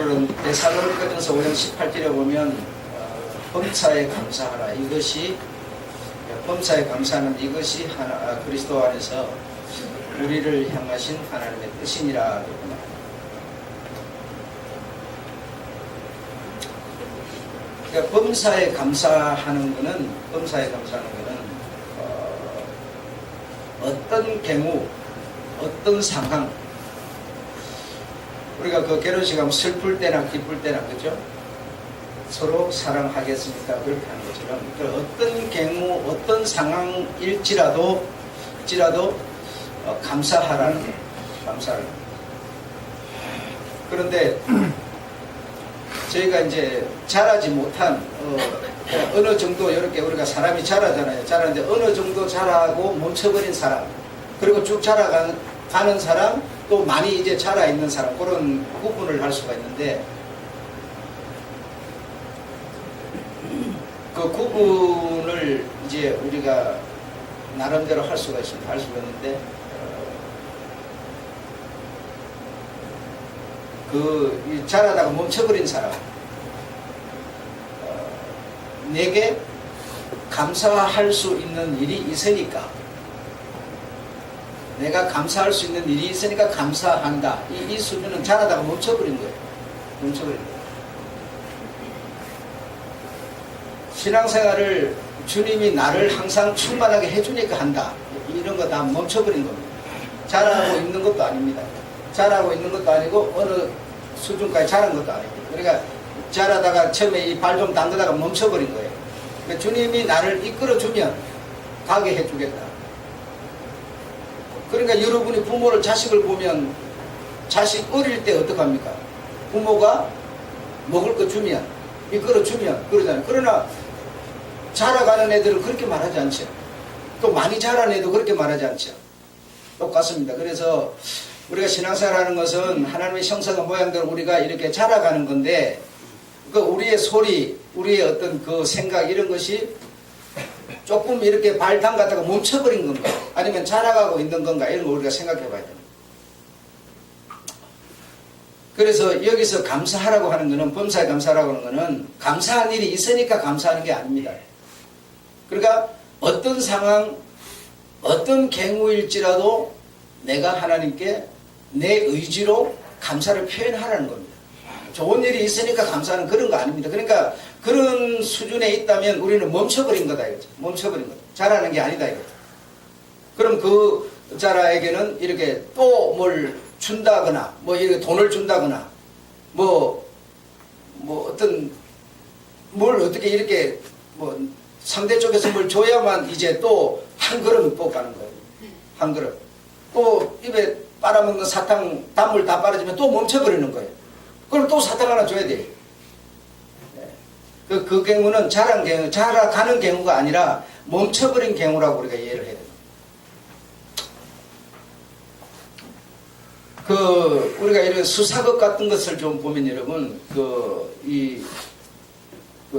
바울은 데살로니가전서 5장 18절에 보면 범사에 감사하라. 이것이 범사에 감사하는 이것이 그리스도 안에서 우리를 향하신 하나님의 뜻이니라. 그러니까 범사에 감사하는 것은 어떤 경우, 어떤 상황, 우리가 그 결혼식 하면 슬플 때나 기쁠 때나, 그죠? 서로 사랑하겠습니까? 그렇게 하는 것처럼 어떤 경우, 어떤 상황일지라도 감사하라는 거예요. 감사하라는 거예요. 그런데 저희가 이제 자라지 못한 어느 정도 이렇게 우리가 사람이 자라잖아요. 자라는데 어느 정도 자라고 멈춰버린 사람, 그리고 쭉 자라가는 사람, 또 많이 이제 자라 있는 사람, 그런 구분을 할 수가 있는데, 그 구분을 이제 우리가 나름대로 할 수가 있는데, 자라다가 멈춰버린 사람, 내게 감사할 수 있는 일이 있으니까, 내가 감사할 수 있는 일이 있으니까 감사한다. 이 수준은 자라다가 멈춰버린 거예요. 멈춰버린 거예요. 신앙생활을 주님이 나를 항상 충만하게 해주니까 한다. 이런 거 다 멈춰버린 겁니다. 자라고 있는 것도 아닙니다. 자라고 있는 것도 아니고 어느 수준까지 자란 것도 아니고, 그러니까 자라다가 처음에 이 발 좀 담그다가 멈춰버린 거예요. 그러니까 주님이 나를 이끌어주면 가게 해주겠다. 그러니까 여러분이 부모를, 자식을 보면, 자식 어릴 때 어떡합니까? 부모가 먹을 거 주면, 이끌어주면 그러잖아요. 그러나 자라가는 애들은 그렇게 말하지 않죠. 또 많이 자란 애도 그렇게 말하지 않죠. 똑같습니다. 그래서 우리가 신앙생활하는 것은 하나님의 형상과 모양대로 우리가 이렇게 자라가는 건데, 그 우리의 소리, 우리의 어떤 그 생각, 이런 것이 조금 이렇게 발 담갔다가 멈춰버린 건가, 아니면 자라가고 있는 건가, 이런 거 우리가 생각해 봐야 됩니다. 그래서 여기서 감사하라고 하는 것은, 범사에 감사하라고 하는 것은 감사한 일이 있으니까 감사하는 게 아닙니다. 그러니까 어떤 상황, 어떤 경우일지라도 내가 하나님께 내 의지로 감사를 표현하라는 겁니다. 좋은 일이 있으니까 감사하는 그런 거 아닙니다. 그러니까 그런 수준에 있다면 우리는 멈춰버린 거다 이거죠. 멈춰버린 거다. 잘하는 게 아니다 이거죠. 그럼 그 자라에게는 이렇게 또 뭘 준다거나, 뭐 이렇게 돈을 준다거나, 뭐 어떤 뭘 어떻게 이렇게 뭐 상대 쪽에서 뭘 줘야만 이제 또 한 그릇 또 가는 거예요. 한 그릇. 또 입에 빨아먹는 사탕, 단물 다 빨아지면 또 멈춰버리는 거예요. 그럼 또 사탕 하나 줘야 돼요. 그 경우는 자라가는 경우가 아니라 멈춰버린 경우라고 우리가 이해를 해야 됩니다. 우리가 이런 수사극 같은 것을 좀 보면 여러분,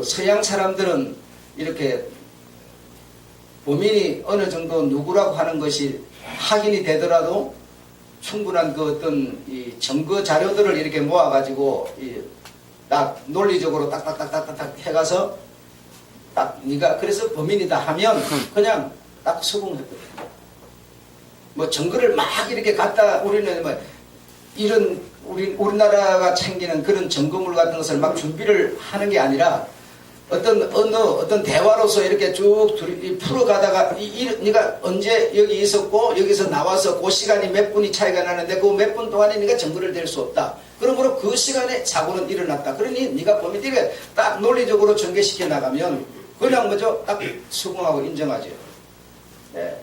서양 사람들은 이렇게 범인이 어느 정도 누구라고 하는 것이 확인이 되더라도 충분한 그 어떤 이 증거 자료들을 이렇게 모아가지고 딱 논리적으로 딱딱딱딱딱 해가서 딱 네가 그래서 범인이다 하면 그냥 딱 수긍했거든. 뭐 증거를 막 이렇게 갖다 우리는 뭐 이런 우리나라가 챙기는 그런 증거물 같은 것을 막 준비를 하는 게 아니라 어떤 대화로서 이렇게 쭉 풀어가다가 네가 언제 여기 있었고 여기서 나와서 그 시간이 몇 분이 차이가 나는데 그 몇 분 동안에 네가 증거를 댈 수 없다. 그러므로 그 시간에 사고는 일어났다. 그러니 네가 범인이 딱 논리적으로 전개시켜 나가면 그냥 뭐죠? 딱 수긍하고 인정하죠. 네.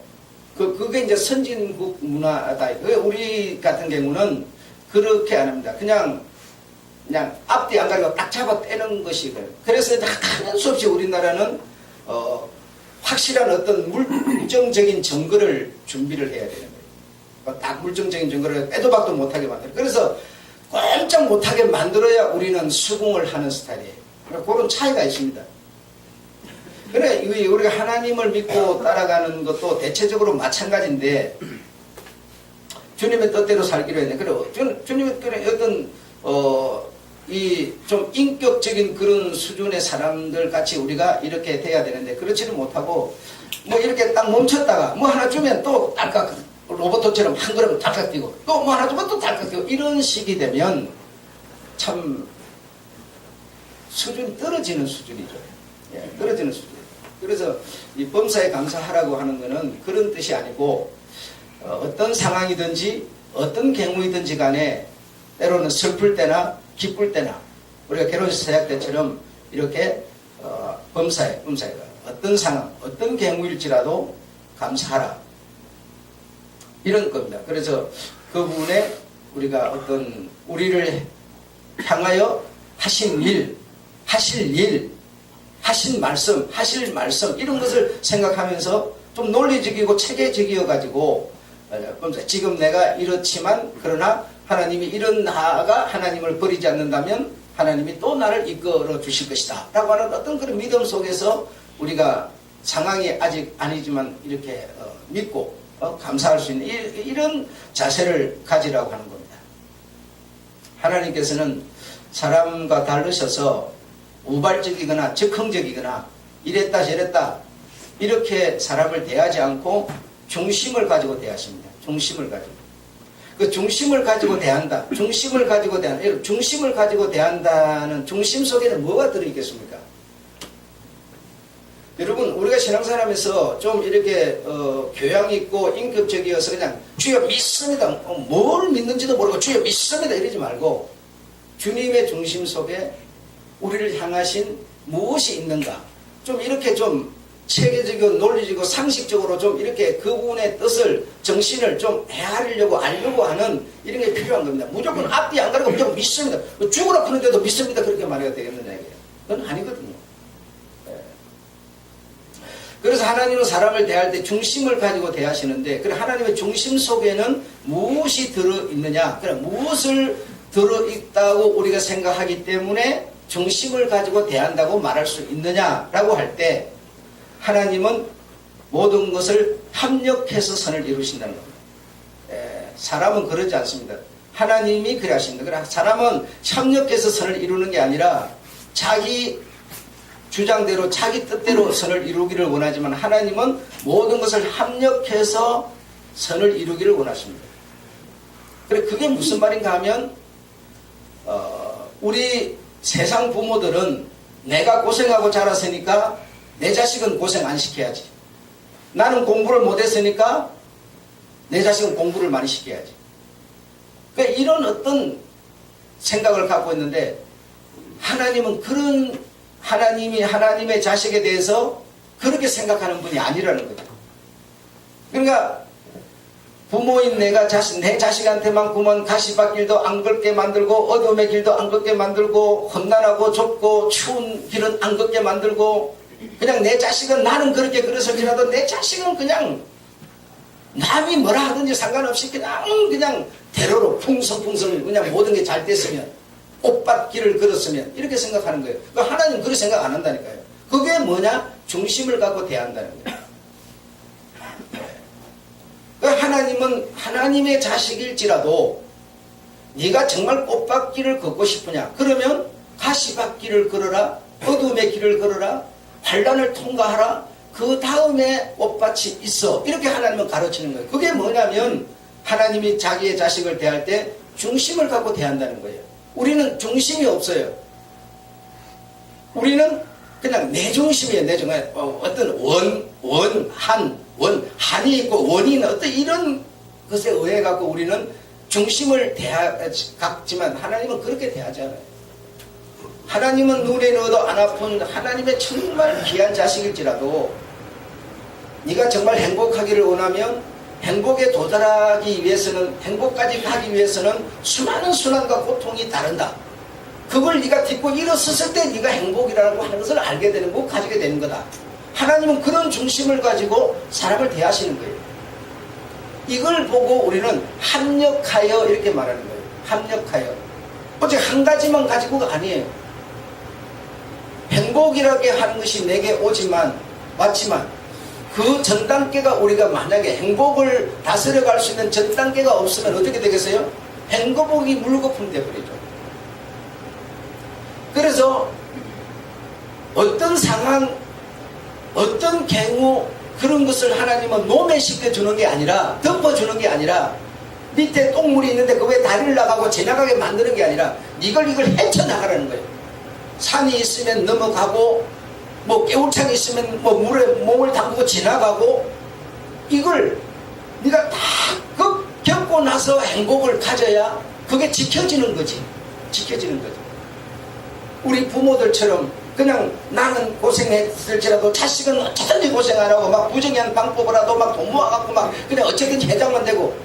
그게 이제 선진국 문화다. 우리 같은 경우는 그렇게 안 합니다. 그냥 앞뒤 안 가리고 딱 잡아 떼는 것이 그래요. 그래서 하는 수 없이 우리나라는 확실한 어떤 물정적인 증거를 준비를 해야 되는 거예요. 딱 물정적인 증거를 빼도 박도 못하게 만들어요. 그래서 꼼짝 못하게 만들어야 우리는 수긍을 하는 스타일이에요. 그런 차이가 있습니다. 그래, 우리가 하나님을 믿고 따라가는 것도 대체적으로 마찬가지인데, 주님의 뜻대로 살기로 했네. 그래, 주님의 어떤 이 좀 인격적인 그런 수준의 사람들 같이 우리가 이렇게 돼야 되는데 그렇지는 못하고 뭐 이렇게 딱 멈췄다가 뭐 하나 주면 또 딸깍 로봇처럼 한 걸음 딸깍 뛰고 또 뭐 하나 주면 또 딸깍 뛰고 이런 식이 되면 참 수준이 떨어지는 수준이죠. 예, 떨어지는 수준. 그래서 이 범사에 감사하라고 하는 것은 그런 뜻이 아니고 어떤 상황이든지 어떤 경우이든지 간에 때로는 슬플 때나 기쁠 때나 우리가 결혼식 사역 때처럼 이렇게 범사에 어떤 상황 어떤 경우일지라도 감사하라 이런 겁니다. 그래서 그 부분에 우리가 어떤 우리를 향하여 하신 일 하신 말씀 하실 말씀 이런 것을 생각하면서 좀 논리적이고 체계적이어 가지고 지금 내가 이렇지만 그러나 하나님이 이런 나아가 하나님을 버리지 않는다면 하나님이 또 나를 이끌어 주실 것이다 라고 하는 어떤 그런 믿음 속에서 우리가 상황이 아직 아니지만 이렇게 믿고 감사할 수 있는 이런 자세를 가지라고 하는 겁니다. 하나님께서는 사람과 다르셔서 우발적이거나 적흥적이거나 이랬다 저랬다 이렇게 사람을 대하지 않고 중심을 가지고 대하십니다. 중심을 가지고. 그 중심을 가지고 대한다. 중심을 가지고 대한다. 중심을 가지고 대한다는 중심 속에는 뭐가 들어있겠습니까? 여러분 우리가 신앙생활하면서 좀 이렇게 교양 있고 인격적이어서 그냥 주여 믿습니다. 뭘 믿는지도 모르고 주여 믿습니다 이러지 말고 주님의 중심 속에 우리를 향하신 무엇이 있는가 좀 이렇게 좀 체계적이고 논리적이고 상식적으로 좀 이렇게 그분의 뜻을 정신을 좀 헤아리려고 알려고 하는 이런 게 필요한 겁니다. 무조건 앞뒤 안 가리고 무조건 믿습니다. 죽으라 푸는데도 믿습니다 그렇게 말해야 되겠느냐 이게. 그건 아니거든요. 그래서 하나님은 사람을 대할 때 중심을 가지고 대하시는데 그 하나님의 중심 속에는 무엇이 들어있느냐 무엇을 들어있다고 우리가 생각하기 때문에 중심을 가지고 대한다고 말할 수 있느냐라고 할 때 하나님은 모든 것을 합력해서 선을 이루신다는 겁니다. 사람은 그러지 않습니다. 하나님이 그래 하십니다. 그래 사람은 협력해서 선을 이루는 게 아니라 자기 주장대로 자기 뜻대로 선을 이루기를 원하지만 하나님은 모든 것을 합력해서 선을 이루기를 원하십니다. 그래 그게 무슨 말인가 하면 우리 세상 부모들은 내가 고생하고 자랐으니까 내 자식은 고생 안 시켜야지. 나는 공부를 못했으니까 내 자식은 공부를 많이 시켜야지. 그러니까 이런 어떤 생각을 갖고 있는데 하나님은 그런 하나님이 하나님의 자식에 대해서 그렇게 생각하는 분이 아니라는 거죠. 그러니까 부모인 내가 내 자식한테만큼은 가시밭길도 안 걷게 만들고 어둠의 길도 안 걷게 만들고 험난하고 좁고 추운 길은 안 걷게 만들고 그냥 내 자식은 나는 그렇게 그래서지라도 내 자식은 그냥 남이 뭐라 하든지 상관없이 그냥 대로로 풍성풍성 그냥 모든 게 잘 됐으면 꽃밭길을 걸었으면 이렇게 생각하는 거예요. 그러니까 하나님 그렇게 생각 안 한다니까요. 그게 뭐냐? 중심을 갖고 대한다는 거예요. 그러니까 하나님은 하나님의 자식일지라도 네가 정말 꽃밭길을 걷고 싶으냐? 그러면 가시밭길을 걸어라. 어둠의 길을 걸어라. 환난을 통과하라. 그 다음에 꽃밭이 있어. 이렇게 하나님은 가르치는 거예요. 그게 뭐냐면 하나님이 자기의 자식을 대할 때 중심을 갖고 대한다는 거예요. 우리는 중심이 없어요. 우리는 그냥 내 중심이에요. 내 중심에 어떤 한이 있고 원이 있는 어떤 이런 것에 의해 갖고 우리는 중심을 갖지만 하나님은 그렇게 대하지 않아요. 하나님은 눈에 넣어도 안 아픈 하나님의 정말 귀한 자식일지라도 네가 정말 행복하기를 원하면 행복에 도달하기 위해서는 행복까지 가기 위해서는 수많은 순환과 고통이 다른다. 그걸 네가 딛고 일어섰을 때 네가 행복이라고 하는 것을 알게 되는 거고 가지게 되는 거다. 하나님은 그런 중심을 가지고 사람을 대하시는 거예요. 이걸 보고 우리는 합력하여 이렇게 말하는 거예요. 합력하여. 어째 한 가지만 가지고가 아니에요. 행복이라게 하는 것이 내게 왔지만 그 전 단계가 우리가 만약에 행복을 다스려갈 수 있는 전 단계가 없으면 어떻게 되겠어요? 행복이 물거품 되어버리죠. 그래서 어떤 상황, 어떤 경우 그런 것을 하나님은 노매시켜 주는 게 아니라, 덮어주는 게 아니라, 밑에 똥물이 있는데 그 위에 다리를 나가고 지나가게 만드는 게 아니라 이걸 헤쳐나가라는 거예요. 산이 있으면 넘어가고, 뭐 깨울창이 있으면 뭐 물에 몸을 담그고 지나가고, 이걸 네가 다 겪고 나서 행복을 가져야 그게 지켜지는 거지. 지켜지는 거지. 우리 부모들처럼 그냥 나는 고생했을지라도 자식은 어쩌든지 고생 안 하고 막 부정한 방법으로라도 막 돈 모아갖고 막 그냥 어쨌든지 해장만 되고,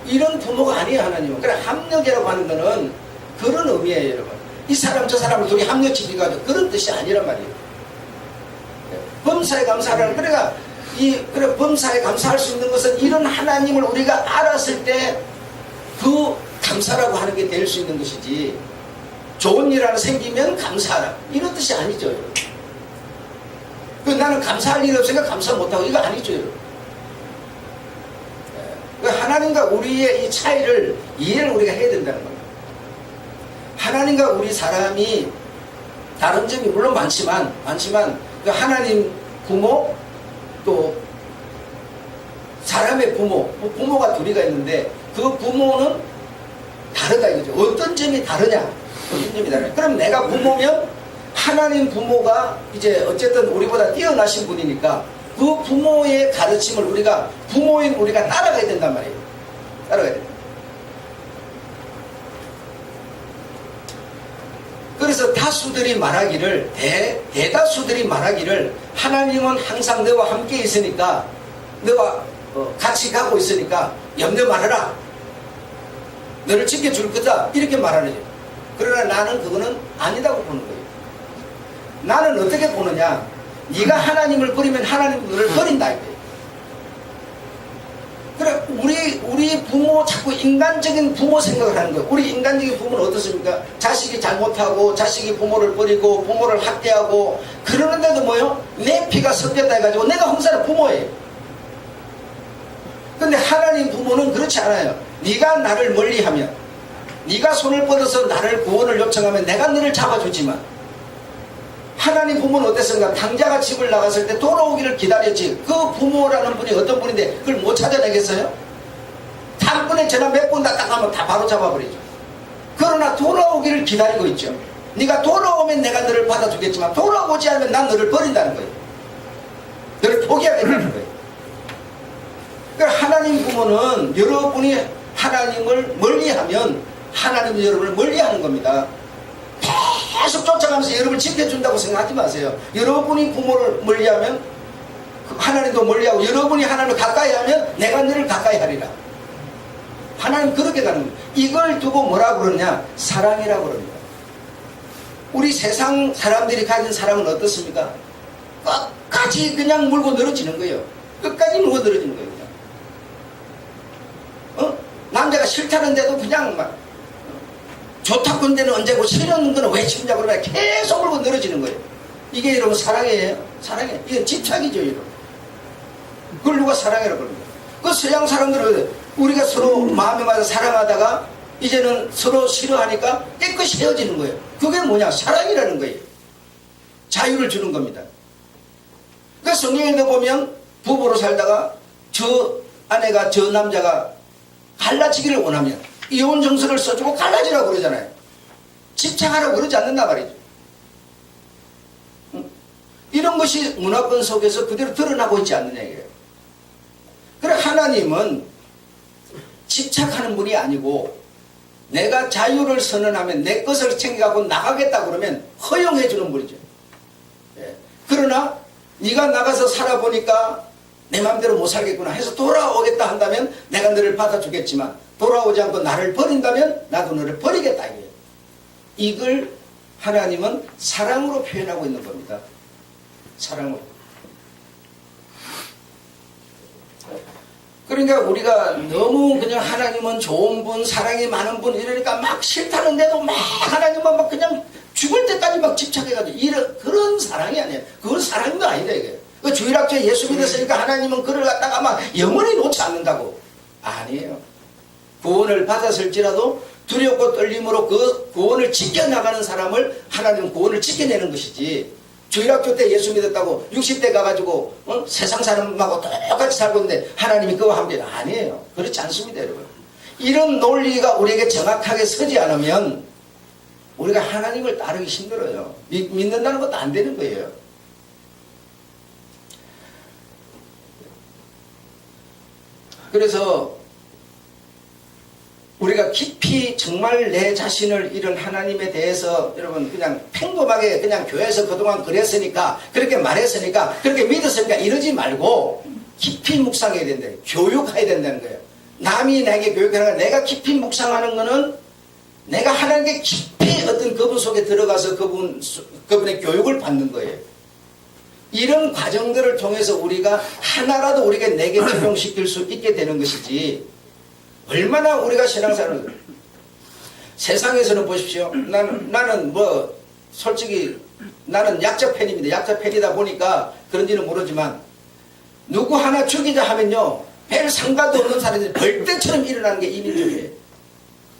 이런 부모가 아니에요. 하나님은. 그래, 합력이라고 하는 거는 그런 의미예요, 여러분. 이 사람 저 사람을 둘이 합력시키가지고 그런 뜻이 아니란 말이에요. 범사에 감사하라는, 그러니까 그래, 범사에 감사할 수 있는 것은 이런 하나님을 우리가 알았을 때 그 감사라고 하는 게 될 수 있는 것이지, 좋은 일 하나 생기면 감사하라, 이런 뜻이 아니죠, 여러분. 나는 감사할 일이 없으니까 감사 못하고, 이거 아니죠, 여러분. 하나님과 우리의 이 차이를 이해를 우리가 해야 된다는 겁니다. 하나님과 우리 사람이 다른 점이 물론 많지만 그 하나님 부모, 또 사람의 부모가 둘이가 있는데 그 부모는 다르다 이거죠. 어떤 점이 다르냐? 어떤 점이 다르냐? 그럼 내가 부모면 하나님 부모가 이제 어쨌든 우리보다 뛰어나신 분이니까 그 부모의 가르침을 우리가, 부모인 우리가 따라가야 된단 말이에요. 따라가야 됩니다. 그래서 다수들이 말하기를, 대다수들이 말하기를, 하나님은 항상 너와 함께 있으니까, 너와 같이 가고 있으니까 염려 말아라, 너를 지켜줄 거다, 이렇게 말하는 거예요. 그러나 나는 그거는 아니다고 보는 거예요. 나는 어떻게 보느냐, 네가 하나님을 버리면 하나님은 너를 버린다 이거예요. 그래, 우리 부모, 자꾸 인간적인 부모 생각을 하는 거예요. 우리 인간적인 부모는 어떻습니까? 자식이 잘못하고 자식이 부모를 버리고 부모를 학대하고 그러는데도 뭐요? 내 피가 섞였다 해가지고 내가 항상 부모예요. 근데 하나님 부모는 그렇지 않아요. 네가 나를 멀리하면, 네가 손을 뻗어서 나를 구원을 요청하면 내가 너를 잡아주지만, 하나님 부모는 어땠습니까? 당자가 집을 나갔을 때 돌아오기를 기다렸지. 그 부모라는 분이 어떤 분인데 그걸 못 찾아내겠어요? 단번에 전화 몇 번 딱 하면 다 바로 잡아버리죠. 그러나 돌아오기를 기다리고 있죠. 네가 돌아오면 내가 너를 받아주겠지만 돌아오지 않으면 난 너를 버린다는 거예요. 너를 포기하겠다는 거예요. 그러니까 하나님 부모는 여러분이 하나님을 멀리하면 하나님은 여러분을 멀리하는 겁니다. 계속 쫓아가면서 여러분을 지켜준다고 생각하지 마세요. 여러분이 부모를 멀리하면 하나님도 멀리하고, 여러분이 하나님을 가까이 하면 내가 너를 가까이 하리라. 하나님 그렇게 가는 겁니다. 이걸 두고 뭐라고 그러냐? 사랑이라고 그럽니다. 우리 세상 사람들이 가진 사랑은 어떻습니까? 끝까지 그냥 물고 늘어지는 거예요. 끝까지 물고 늘어지는 거예요. 남자가 싫다는데도 그냥 막, 좋다고 한 데는 언제고 싫은 거는 왜 싫냐고 그러면 계속 물고 늘어지는 거예요. 이게 여러분 사랑이에요? 사랑이에요. 이건 집착이죠, 여러분. 그걸 누가 사랑이라고 그럽니다. 그 서양 사람들은 우리가 서로 마음에 맞아 사랑하다가 이제는 서로 싫어하니까 깨끗이 헤어지는 거예요. 그게 뭐냐? 사랑이라는 거예요. 자유를 주는 겁니다. 그 성경에도 보면 부부로 살다가 저 아내가 저 남자가 갈라지기를 원하면 이혼 정서를 써주고 갈라지라고 그러잖아요. 집착하라고 그러지 않는다 말이죠. 이런 것이 문화권 속에서 그대로 드러나고 있지 않느냐 이게요. 그래, 하나님은 집착하는 분이 아니고 내가 자유를 선언하면 내 것을 챙겨가고 나가겠다 그러면 허용해 주는 분이죠. 예. 그러나 네가 나가서 살아보니까 내 마음대로 못 살겠구나 해서 돌아오겠다 한다면 내가 너를 받아주겠지만, 돌아오지 않고 나를 버린다면 나도 너를 버리겠다 이거예요. 이걸 하나님은 사랑으로 표현하고 있는 겁니다. 사랑으로. 그러니까 우리가 너무 그냥 하나님은 좋은 분, 사랑이 많은 분 이러니까 막 싫다는데도 막 하나님은 막 그냥 죽을 때까지 막 집착해가지고 그런 사랑이 아니에요. 그건 사랑도 아니다 이게. 그 주일학교에 예수 믿었으니까 하나님은 그를 갖다가 막 영원히 놓지 않는다고. 아니에요. 구원을 받았을지라도 두렵고 떨림으로 그 구원을 지켜나가는 사람을 하나님 구원을 지켜내는 것이지, 주일학교 때 예수 믿었다고 60대 가가지고 세상 사람하고 똑같이 살고 있는데 하나님이 그와 함께, 아니에요. 그렇지 않습니다, 여러분. 이런 논리가 우리에게 정확하게 서지 않으면 우리가 하나님을 따르기 힘들어요. 믿는다는 것도 안 되는 거예요. 그래서 우리가 깊이 정말 내 자신을 이런 하나님에 대해서 여러분 그냥 평범하게 그냥 교회에서 그동안 그랬으니까, 그렇게 말했으니까, 그렇게 믿었으니까 이러지 말고 깊이 묵상해야 된다. 교육해야 된다는 거예요. 남이 나에게 교육하는 거, 내가 깊이 묵상하는 거는 내가 하나님께 깊이 어떤 그분 속에 들어가서 그분의 교육을 받는 거예요. 이런 과정들을 통해서 우리가 하나라도 우리가 내게 적용시킬 수 있게 되는 것이지, 얼마나 우리가 신앙생활을, 세상에서는 보십시오. 나는 뭐 솔직히 나는 약자 팬입니다. 약자 팬이다 보니까 그런지는 모르지만, 누구 하나 죽이자 하면요, 별 상관도 없는 사람들이 벌떼처럼 일어나는 게 이민족이에요.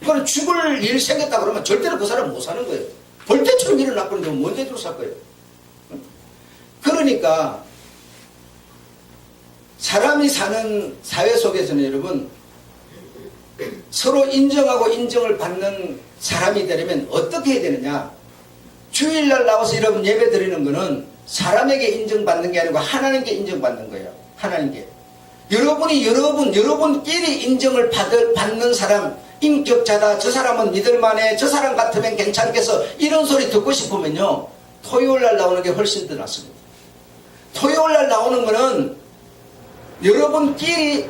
그건 죽을 일 생겼다 그러면 절대로 그 사람 못 사는 거예요. 벌떼처럼 일어났거든요. 뭔 죄로 살 거예요. 그러니까 사람이 사는 사회 속에서는 여러분, 서로 인정하고 인정을 받는 사람이 되려면 어떻게 해야 되느냐? 주일날 나와서 여러분 예배 드리는 거는 사람에게 인정받는 게 아니고 하나님께 인정받는 거예요. 하나님께. 여러분끼리 인정을 받는 사람, 인격자다, 저 사람은 믿을만해, 저 사람 같으면 괜찮겠어, 이런 소리 듣고 싶으면요, 토요일날 나오는 게 훨씬 더 낫습니다. 토요일날 나오는 거는 여러분끼리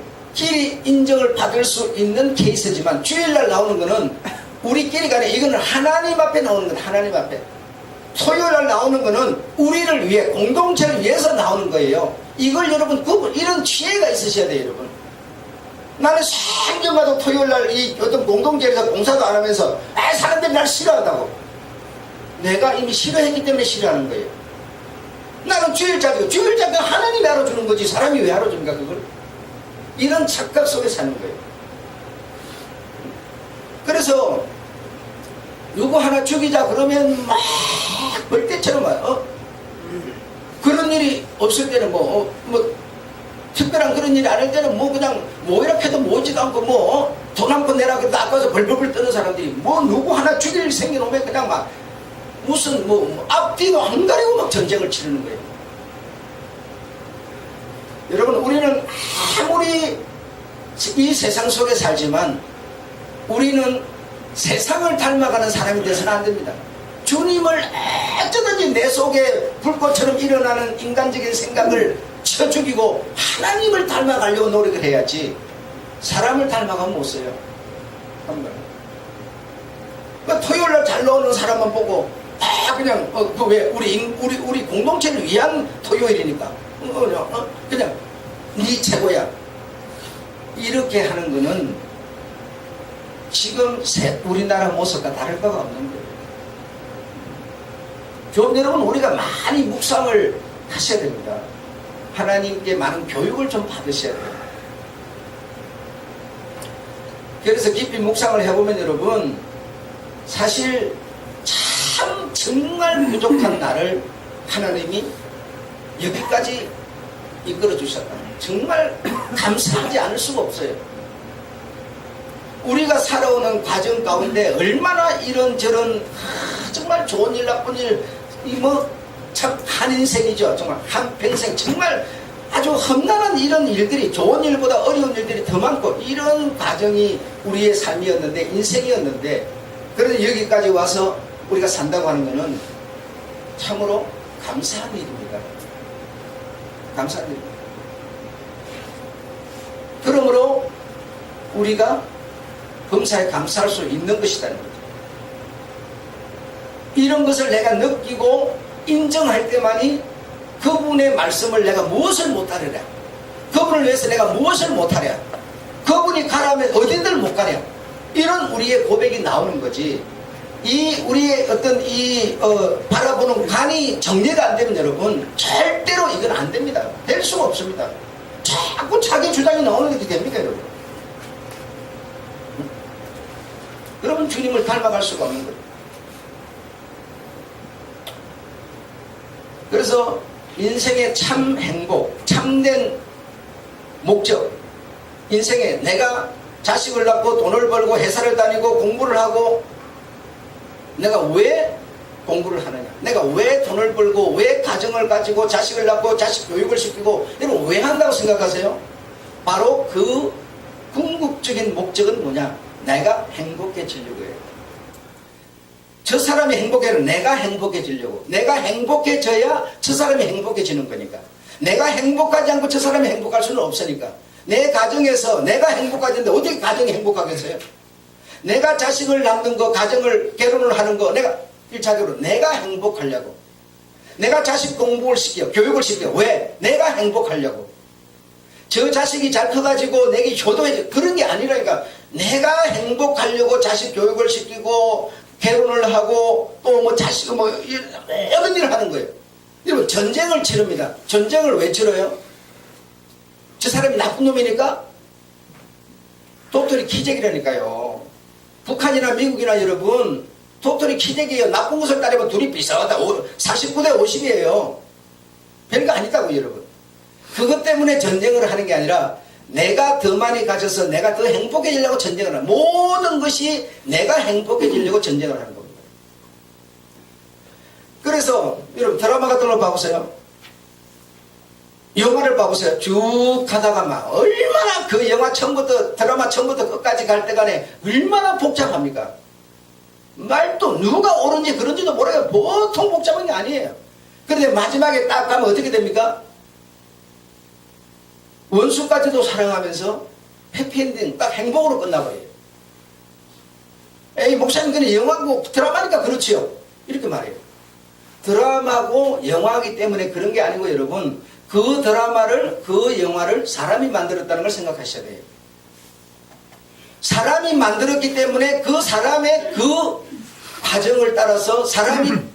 인정을 받을 수 있는 케이스지만, 주일날 나오는 거는 우리끼리가 아니라 이거는 하나님 앞에 나오는 거예요. 하나님 앞에. 토요일날 나오는 거는 우리를 위해, 공동체를 위해서 나오는 거예요. 이걸 여러분, 이런 지혜가 있으셔야 돼요, 여러분. 나는 생전마다 토요일날 이 어떤 공동체에서 봉사도 안 하면서, 사람들이 날 싫어한다고. 내가 이미 싫어했기 때문에 싫어하는 거예요. 나는 주일자가 하나님이 알아주는 거지, 사람이 왜 알아줍니까, 그걸? 이런 착각 속에 사는 거예요. 그래서 누구 하나 죽이자 그러면 막 벌떼처럼 그런 일이 없을 때는 뭐 특별한 그런 일이 아닐 때는 그냥 이렇게 해도 모지도 않고 돈 한 푼 내라 그래도 아까서 벌벌벌 떠는 사람들이 누구 하나 죽일 일 생겨놓으면 그냥 막 무슨 앞뒤도 안 가리고 막 전쟁을 치르는 거예요. 여러분, 우리는 아무리 이 세상 속에 살지만 우리는 세상을 닮아가는 사람이 돼서는 안 됩니다. 주님을 어쩌든지 내 속에 불꽃처럼 일어나는 인간적인 생각을 쳐 죽이고 하나님을 닮아가려고 노력을 해야지, 사람을 닮아가면 못 써요. 토요일날 잘 나오는 사람만 보고 그냥 우리 공동체를 위한 토요일이니까 그냥 네 최고야, 이렇게 하는 거는 지금 우리나라 모습과 다를 바가 없는 거예요. 좀 여러분, 우리가 많이 묵상을 하셔야 됩니다. 하나님께 많은 교육을 좀 받으셔야 돼요. 그래서 깊이 묵상을 해보면 여러분, 사실 참 정말 부족한 나를 하나님이 여기까지 이끌어 주셨다. 정말 감사하지 않을 수가 없어요. 우리가 살아오는 과정 가운데 얼마나 이런저런 정말 좋은 일 나쁜 일, 참 한 인생이죠. 정말 한평생 정말 아주 험난한 이런 일들이, 좋은 일보다 어려운 일들이 더 많고, 이런 과정이 우리의 삶이었는데, 인생이었는데, 그런데 여기까지 와서 우리가 산다고 하는 것은 참으로 감사한 일입니다. 감사한 일입니다. 그러므로 우리가 범사에 감사할 수 있는 것이라는 거죠. 이런 것을 내가 느끼고 인정할 때만이 그분의 말씀을 내가 무엇을 못하랴, 그분을 위해서 내가 무엇을 못하랴, 그분이 가라면 어딘들 못 가랴, 이런 우리의 고백이 나오는 거지. 우리의 어떤 바라보는 관이 정리가 안 되면 여러분, 절대로 이건 안 됩니다. 될 수가 없습니다. 자꾸 자기 주장이 나오는 게 됩니까, 여러분? 여러분, 주님을 닮아갈 수가 없는 거예요. 그래서 인생의 참 행복, 참된 목적, 인생에 내가 자식을 낳고 돈을 벌고 회사를 다니고 공부를 하고 내가 왜 공부를 하느냐, 내가 왜 돈을 벌고 왜 가정을 가지고 자식을 낳고 자식 교육을 시키고 여러분 왜 한다고 생각하세요? 바로 그 궁극적인 목적은 뭐냐? 내가 행복해지려고 해요. 저 사람이 행복해요. 내가 행복해지려고. 내가 행복해져야 저 사람이 행복해지는 거니까. 내가 행복하지 않고 저 사람이 행복할 수는 없으니까. 내 가정에서 내가 행복하지는데 어떻게 가정이 행복하겠어요? 내가 자식을 낳는 거, 가정을, 결혼을 하는 거, 내가 1차적으로 내가 행복하려고. 내가 자식 공부를 시켜, 교육을 시켜. 왜? 내가 행복하려고. 저 자식이 잘 커가지고 내게 효도해줘. 그런 게 아니라니까. 내가 행복하려고 자식 교육을 시키고 결혼을 하고 또 뭐 자식을 뭐 이런 일을 하는 거예요. 여러분 전쟁을 치릅니다. 전쟁을 왜 치러요? 저 사람이 나쁜 놈이니까? 도토리 키재기라니까요. 북한이나 미국이나 여러분 도토리 키재기예요. 나쁜 것을 따르면 둘이 비슷하다. 49대 50이에요. 별거 아니다고 여러분. 그것 때문에 전쟁을 하는 게 아니라 내가 더 많이 가져서 내가 더 행복해지려고 전쟁을 하는, 모든 것이 내가 행복해지려고 전쟁을 하는 겁니다. 그래서 여러분 드라마 같은 걸 봐보세요. 영화를 봐보세요. 쭉 가다가 막 얼마나 그 영화 처음부터 드라마 처음부터 끝까지 갈 때간에 얼마나 복잡합니까? 말도 누가 옳은지 그런지도 모르겠어요. 보통 복잡한 게 아니에요. 그런데 마지막에 딱 가면 어떻게 됩니까? 원수까지도 사랑하면서 해피엔딩 딱 행복으로 끝나버려요. 에이 목사님 그냥 영화고 드라마니까 그렇지요. 이렇게 말해요. 드라마고 영화이기 때문에 그런 게 아니고 여러분 그 드라마를 그 영화를 사람이 만들었다는 걸 생각하셔야 돼요. 사람이 만들었기 때문에 그 사람의 그 과정을 따라서 사람이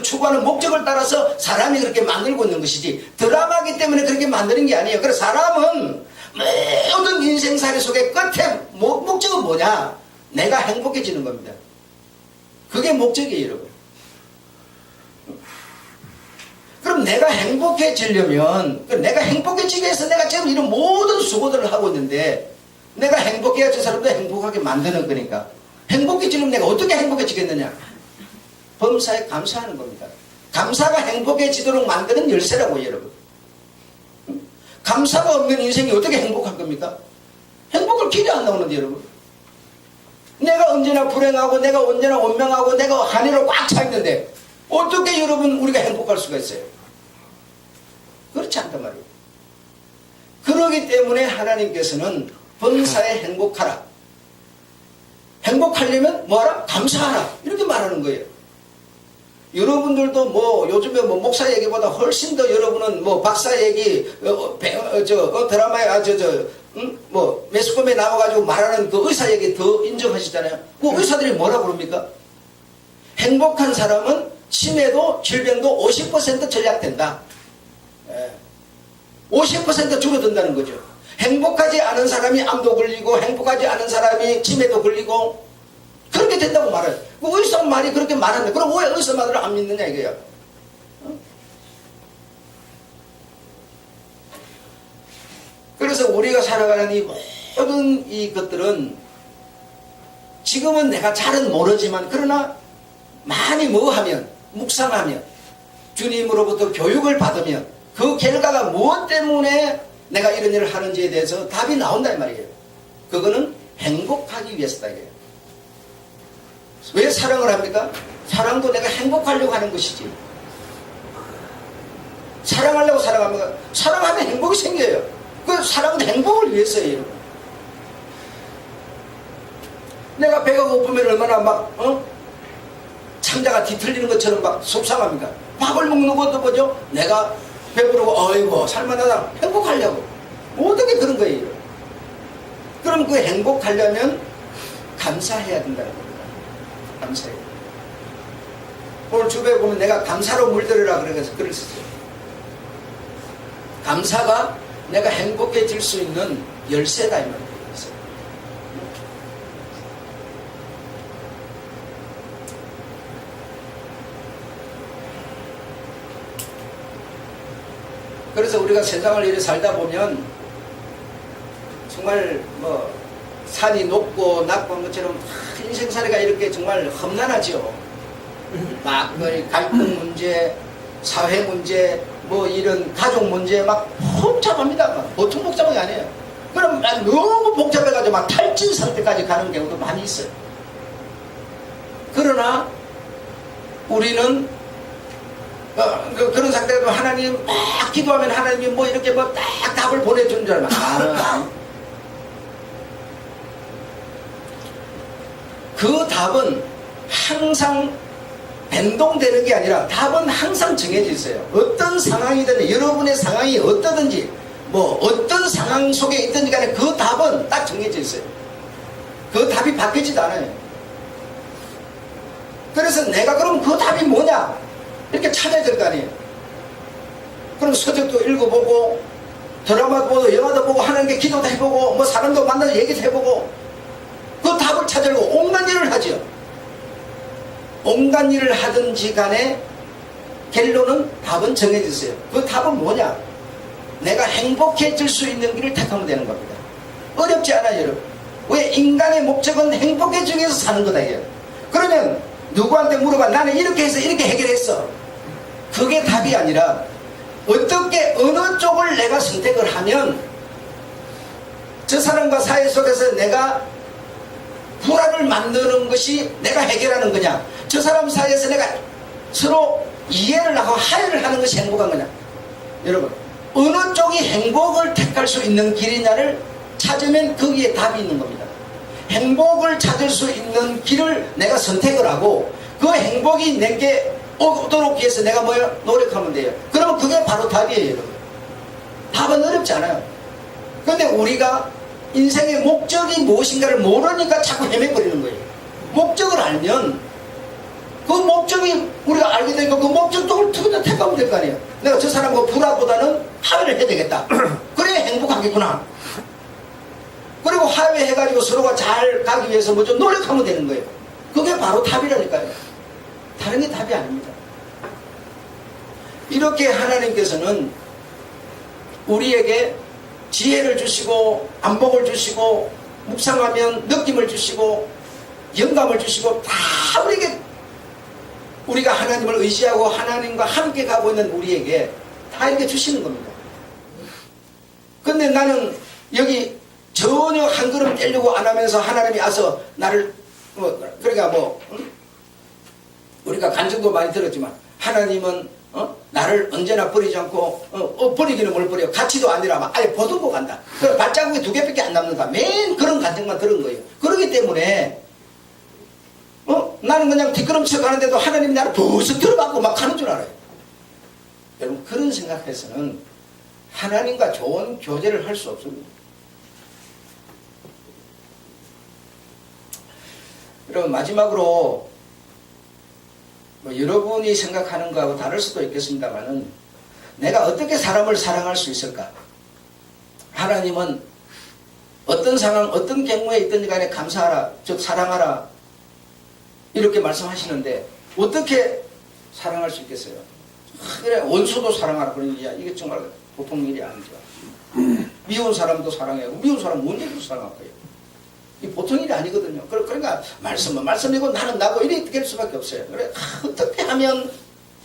추구하는 목적을 따라서 사람이 그렇게 만들고 있는 것이지 드라마이기 때문에 그렇게 만드는 게 아니에요. 그래서 사람은 모든 인생살이 속에 끝에 목적은 뭐냐? 내가 행복해지는 겁니다. 그게 목적이에요 여러분. 그럼 내가 행복해지려면 내가 행복해지기 위해서 내가 지금 이런 모든 수고들을 하고 있는데 내가 행복해야 저 사람도 행복하게 만드는 거니까 행복해지려면 내가 어떻게 행복해지겠느냐? 범사에 감사하는 겁니다. 감사가 행복해지도록 만드는 열쇠라고 여러분. 감사가 없는 인생이 어떻게 행복할 겁니까? 행복을 기대 안 나오는데 여러분. 내가 언제나 불행하고 내가 언제나 원망하고 내가 한해로 꽉 차 있는데 어떻게 여러분 우리가 행복할 수가 있어요? 그렇지 않단 말이에요. 그러기 때문에 하나님께서는 범사에 행복하라. 행복하려면 뭐하라? 감사하라. 이렇게 말하는 거예요. 여러분들도 뭐 요즘에 뭐 목사 얘기보다 훨씬 더 여러분은 뭐 박사 얘기 드라마에 뭐 매스컴에 나와가지고 말하는 그 의사 얘기 더 인정하시잖아요. 그 의사들이 뭐라 그럽니까? 행복한 사람은 치매도 질병도 50% 전략된다. 50% 줄어든다는 거죠. 행복하지 않은 사람이 암도 걸리고 행복하지 않은 사람이 치매도 걸리고 그렇게 된다고 말해요. 그 의사 말이 그렇게 말하는데 그럼 왜 의사 말을 안 믿느냐 이거야. 그래서 우리가 살아가는 이 모든 이 것들은 지금은 내가 잘은 모르지만 그러나 많이 뭐하면 묵상하면 주님으로부터 교육을 받으면 그 결과가 무엇 때문에 내가 이런 일을 하는지에 대해서 답이 나온다 이 말이에요. 그거는 행복하기 위해서다 이거예요. 왜 사랑을 합니까? 사랑도 내가 행복하려고 하는 것이지. 사랑하려고 사랑합니까? 사랑하면 행복이 생겨요. 그 사랑은 행복을 위해서예요. 내가 배가 고프면 얼마나 막 창자가 뒤틀리는 것처럼 막 속상합니까? 밥을 먹는 것도 뭐죠? 내가 배부르고 어이구 살만하다 행복하려고. 어떻게 그런 거예요? 그럼 그 행복하려면 감사해야 된다는 겁니다. 감사해요. 오늘 주변에 보면 내가 감사로 물들으라 그래서 글을 썼어요. 감사가 내가 행복해질 수 있는 열쇠다 이 말이에요. 그래서 우리가 세상을 이렇게 살다 보면 정말 뭐 산이 높고 낮고 한 것처럼 인생살이가 이렇게 정말 험난하죠. 막 갈등 문제, 사회 문제, 뭐 이런 가족 문제 막 복잡합니다. 보통 복잡한 게 아니에요. 그럼 너무 복잡해가지고 막 탈진 상태까지 가는 경우도 많이 있어요. 그러나 우리는 그런 상태에도 하나님 막 기도하면 하나님이 뭐 이렇게 뭐 딱 답을 보내주는 줄 알면 그 답은 항상 변동되는 게 아니라 답은 항상 정해져 있어요. 어떤 상황이든 여러분의 상황이 어떠든지 뭐 어떤 상황 속에 있든지 간에 그 답은 딱 정해져 있어요. 그 답이 바뀌지도 않아요. 그래서 내가 그럼 그 답이 뭐냐 이렇게 찾아야 될 거 아니에요. 그럼 서적도 읽어보고 드라마도 보고 영화도 보고 하나님께 기도도 해보고 뭐 사람도 만나서 얘기도 해보고 그 답을 찾으려고 온갖 일을 하죠. 온갖 일을 하든지 간에 결론은 답은 정해져 있어요. 그 답은 뭐냐? 내가 행복해질 수 있는 길을 택하면 되는 겁니다. 어렵지 않아요, 여러분. 왜? 인간의 목적은 행복해지기 위해서 사는 거다 이게. 그러면 누구한테 물어봐. 나는 이렇게 해서 이렇게 해결했어. 그게 답이 아니라 어떻게 어느 쪽을 내가 선택을 하면 저 사람과 사이 속에서 내가 불화를 만드는 것이 내가 해결하는 거냐, 저 사람 사이에서 내가 서로 이해를 하고 화해를 하는 것이 행복한 거냐. 여러분, 어느 쪽이 행복을 택할 수 있는 길이냐를 찾으면 거기에 답이 있는 겁니다. 행복을 찾을 수 있는 길을 내가 선택을 하고 그 행복이 내게 오도록 위해서 내가 뭐요? 노력하면 돼요. 그러면 그게 바로 답이에요, 여러분. 답은 어렵지 않아요. 그런데 우리가 인생의 목적이 무엇인가를 모르니까 자꾸 헤매버리는 거예요. 목적을 알면 그 목적이 우리가 알게 되니까 그 목적을 택하면 될 거 아니에요. 내가 저 사람과 불화보다는 화해를 해야 되겠다. 그래야 행복하겠구나. 그리고 화해해가지고 서로가 잘 가기 위해서 뭐 좀 노력하면 되는 거예요. 그게 바로 답이라니까요. 다른 게 답이 아닙니다. 이렇게 하나님께서는 우리에게 지혜를 주시고 안목을 주시고 묵상하면 느낌을 주시고 영감을 주시고 다 우리에게, 우리가 하나님을 의지하고 하나님과 함께 가고 있는 우리에게 다 이렇게 주시는 겁니다. 근데 나는 여기 전혀 한 걸음 떼려고 안 하면서 하나님이 와서 나를 그러니까 우리가 간증도 많이 들었지만 하나님은 나를 언제나 버리지 않고 버리기는 뭘 버려, 같이도 아니라 막 아예 보듬고 간다. 그 발자국이 2개밖에 안 남는다. 맨 그런 간증만 들은 거예요. 그렇기 때문에 나는 그냥 뒷걸음쳐 가는데도 하나님이 나를 부스 들어가고 막 하는 줄 알아요. 여러분, 그런 생각해서는 하나님과 좋은 교제를 할 수 없습니다. 여러분, 마지막으로 여러분이 생각하는 거하고 다를 수도 있겠습니다만은 내가 어떻게 사람을 사랑할 수 있을까? 하나님은 어떤 상황, 어떤 경우에 있든지 간에 감사하라, 즉 사랑하라 이렇게 말씀하시는데 어떻게 사랑할 수 있겠어요? 그래, 원수도 사랑하라 그러니 이게 정말 보통 일이 아니죠. 미운 사람도 사랑해요. 미운 사람 뭔지도 사랑할 거예요. 이 보통 일이 아니거든요. 그러니까 말씀은 말씀이고 나는 나고 이렇게 될 수밖에 없어요. 그래, 어떻게 하면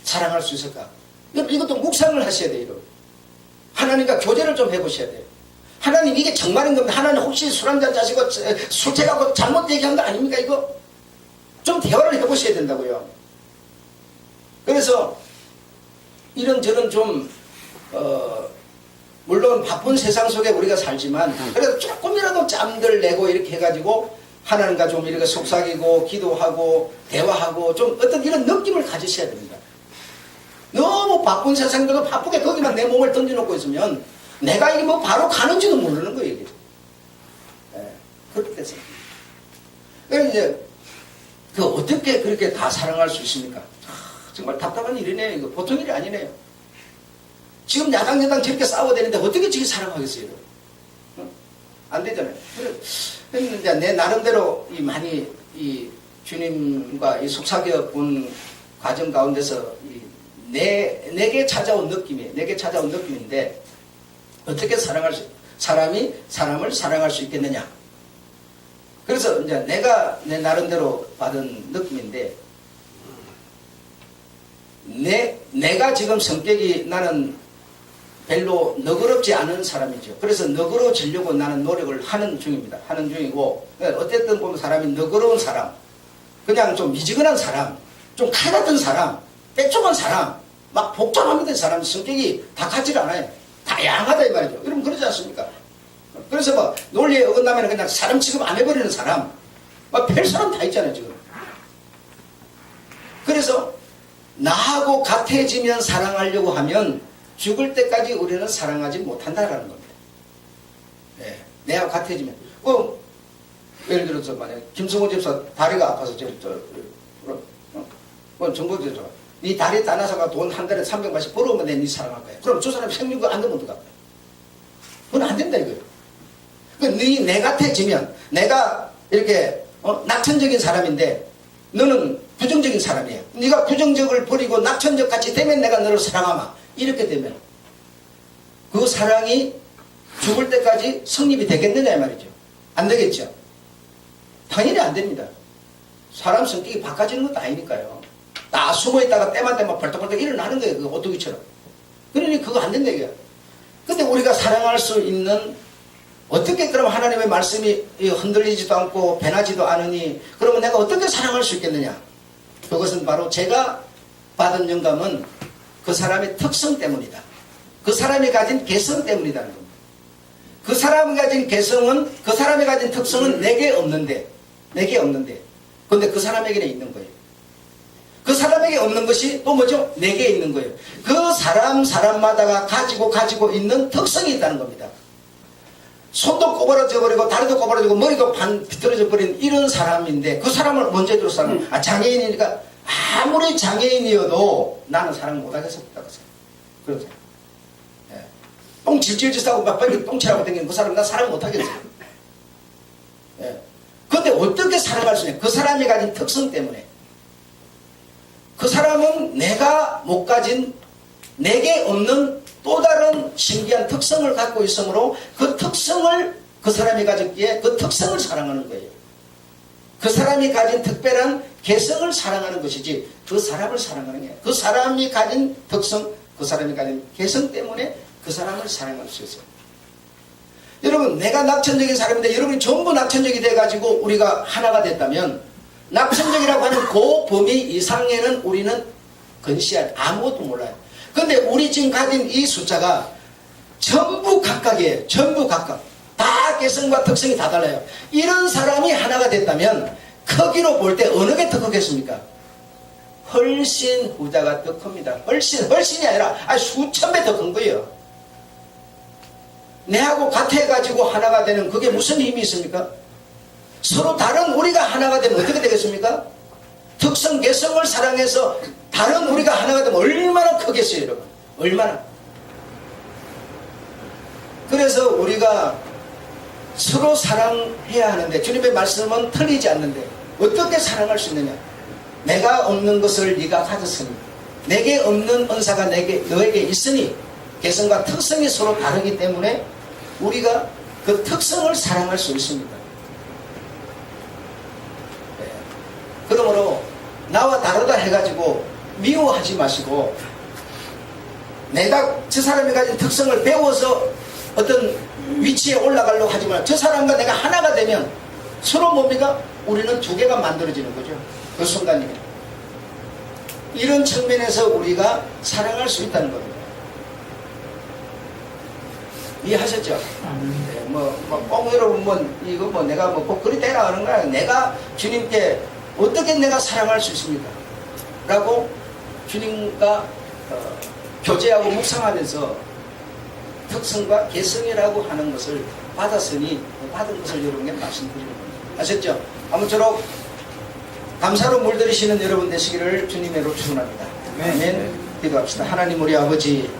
사랑할 수 있을까? 이것도 묵상을 하셔야 돼요. 하나님과 교제를 좀 해보셔야 돼요. 하나님 이게 정말인 겁니다. 하나님 혹시 술 한잔 자시고 술 취하고 잘못 얘기한 거 아닙니까 이거? 좀 대화를 해보셔야 된다고요. 그래서 이런저런 좀 물론 바쁜 세상 속에 우리가 살지만 그래도 조금이라도 짬들 내고 이렇게 해가지고 하나님과 좀 이렇게 속삭이고 기도하고 대화하고 좀 어떤 이런 느낌을 가지셔야 됩니다. 너무 바쁜 세상에도 바쁘게 거기만 내 몸을 던져놓고 있으면 내가 이게 뭐 바로 가는지도 모르는 거예요. 이게. 네, 그렇게 돼서. 그래서 이제 어떻게 그렇게 다 사랑할 수 있습니까? 정말 답답한 일이네요. 이거 보통 일이 아니네요. 지금 야당 여당 저렇게 싸워야 되는데 어떻게 저렇게 사랑하겠어요? 안 되잖아요. 그래서 내 나름대로 많이 이 주님과 이 속삭여 본 과정 가운데서 내게 찾아온 느낌이에요. 내게 찾아온 느낌인데 어떻게 사람이 사람을 사랑할 수 있겠느냐. 그래서 이제 내가 내 나름대로 받은 느낌인데 내가 지금 성격이 나는 별로 너그럽지 않은 사람이죠. 그래서 너그러워지려고 나는 노력을 하는 중입니다. 하는 중이고 어쨌든 보면 사람이 너그러운 사람, 그냥 좀 미지근한 사람, 좀 칼 같은 사람, 빼쪽한 사람, 막 복잡합니다. 사람 성격이 다 같지 않아요. 다양하다 이 말이죠. 여러분 그러지 않습니까? 그래서 뭐 논리에 어긋나면 그냥 사람 취급 안 해버리는 사람, 막 별 사람 다 있잖아요 지금. 그래서 나하고 같아지면 사랑하려고 하면 죽을 때까지 우리는 사랑하지 못한다라는 겁니다. 네, 내하고 같아지면. 예를 들어서 만약 김성호 집사 다리가 아파서 정보 집사 네 다리 따나서가 돈 한 달에 300만씩 벌어오면 내 네 사랑할 거야. 그럼 저 사람 생명과 안 되면 어떡할 거야? 그건 안 된다 이거예요. 내 같아지면 내가 이렇게 낙천적인 사람인데 너는 부정적인 사람이야. 네가 부정적을 버리고 낙천적 같이 되면 내가 너를 사랑하마. 이렇게 되면 그 사랑이 죽을 때까지 성립이 되겠느냐 이 말이죠. 안 되겠죠. 당연히 안 됩니다. 사람 성격이 바꿔지는 것도 아니니까요. 다 숨어있다가 때만 되면 벌떡벌떡 일어나는 거예요. 그 오뚜기처럼. 그러니 그거 안 된다 이거야. 근데 우리가 사랑할 수 있는 어떻게 그럼 하나님의 말씀이 흔들리지도 않고 변하지도 않으니 그러면 내가 어떻게 사랑할 수 있겠느냐. 그것은 바로 제가 받은 영감은 그 사람의 특성 때문이다. 그 사람이 가진 개성 때문이라는 겁니다. 그 사람이 가진 개성은, 그 사람이 가진 특성은 내게 없는데 근데 그 사람에게는 있는 거예요. 그 사람에게 없는 것이 또 뭐죠? 내게 있는 거예요. 그 사람마다가 가지고 있는 특성이 있다는 겁니다. 손도 꼬부러져 버리고 다리도 꼬부러지고 머리도 반 비틀어져 버린 이런 사람인데 그 사람을 먼저 들어 사람 장애인이니까 아무리 장애인이어도 나는 사랑 못하겠습니다. 그러세요. 예. 똥 질질 싸고 막 빨리 똥치라고 다니는 그 사람 나 사랑 못하겠어요. 예. 근데 어떻게 사랑할 수 있냐? 그 사람이 가진 특성 때문에. 그 사람은 내가 못 가진 내게 없는 또 다른 신기한 특성을 갖고 있으므로 그 특성을 그 사람이 가졌기에 그 특성을 사랑하는 거예요. 그 사람이 가진 특별한 개성을 사랑하는 것이지 그 사람을 사랑하는 게 아니에요. 그 사람이 가진 특성, 그 사람이 가진 개성 때문에 그 사람을 사랑할 수 있어요. 여러분 내가 낙천적인 사람인데 여러분이 전부 낙천적이 돼가지고 우리가 하나가 됐다면 낙천적이라고 하는 그 범위 이상에는 우리는 근시할 아무것도 몰라요. 근데 우리 지금 가진 이 숫자가 전부 각각이에요. 전부 각각. 다 개성과 특성이 다 달라요. 이런 사람이 하나가 됐다면 크기로 볼 때 어느 게 더 크겠습니까? 훨씬 후자가 더 큽니다. 훨씬이 아니라 수천 배 더 큰 거예요. 내하고 같아가지고 하나가 되는 그게 무슨 힘이 있습니까? 서로 다른 우리가 하나가 되면 어떻게 되겠습니까? 특성, 개성을 사랑해서 다른 우리가 하나가 되면 얼마나 크겠어요, 여러분. 얼마나. 그래서 우리가 서로 사랑해야 하는데 주님의 말씀은 틀리지 않는데 어떻게 사랑할 수 있느냐? 내가 없는 것을 네가 가졌으니 내게 없는 은사가 너에게 있으니 개성과 특성이 서로 다르기 때문에 우리가 그 특성을 사랑할 수 있습니다. 네. 그러므로 나와 다르다 해가지고 미워하지 마시고 내가 저 사람이 가진 특성을 배워서 어떤 위치에 올라가려고 하지 말고 저 사람과 내가 하나가 되면 서로 뭡니까? 우리는 두 개가 만들어지는 거죠. 그 순간에. 이런 측면에서 우리가 사랑할 수 있다는 겁니다. 이해하셨죠? 네, 여러분, 이거 내가 꼭 그리 되라 하는 거야. 내가 주님께 어떻게 내가 사랑할 수 있습니까? 라고 주님과 교제하고 묵상하면서 특성과 개성이라고 하는 것을 받았으니 받은 것을 여러분께 말씀드리는 겁니다. 아셨죠? 아무쪼록 감사로 물들이시는 여러분 되시기를 주님으로 축원합니다. 아멘. 기도합시다. 하나님 우리 아버지